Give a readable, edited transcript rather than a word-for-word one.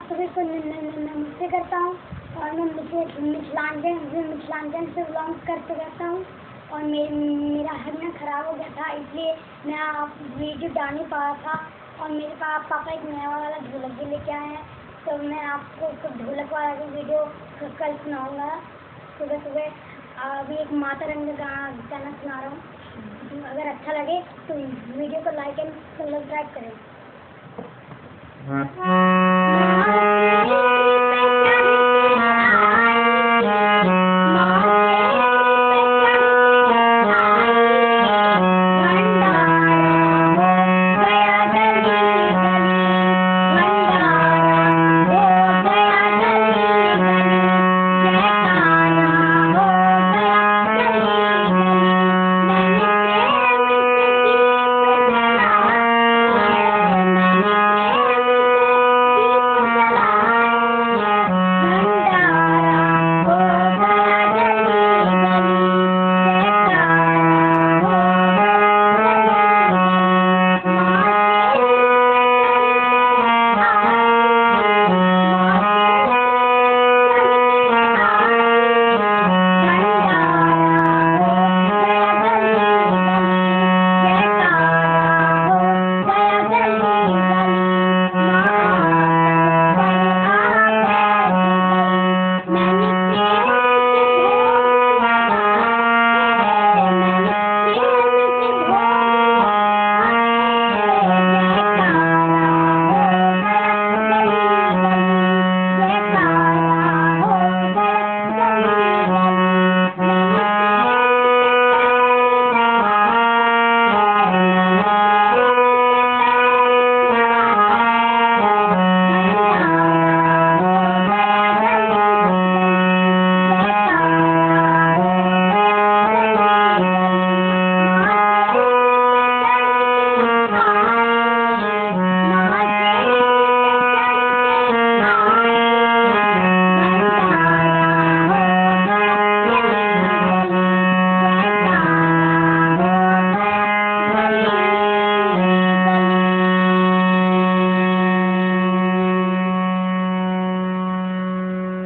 सभी को नमस्ते करता हूँ और मैं मिथिलांचल से बिलोंग करते रहता हूँ और मेरा हरना ख़राब हो गया था, इसलिए मैं आप वीडियो डाल नहीं पा रहा था। और मेरे पापा एक नया वाला ढोलक भी लेके आए हैं, तो मैं आपको ढोलक वाला भी वीडियो कल सुनाऊँगा सुबह सुबह। अभी एक माता रंग का गाना सुना रहा हूँ। अगर अच्छा लगे तो वीडियो को लाइक एंड सब्सक्राइब करें।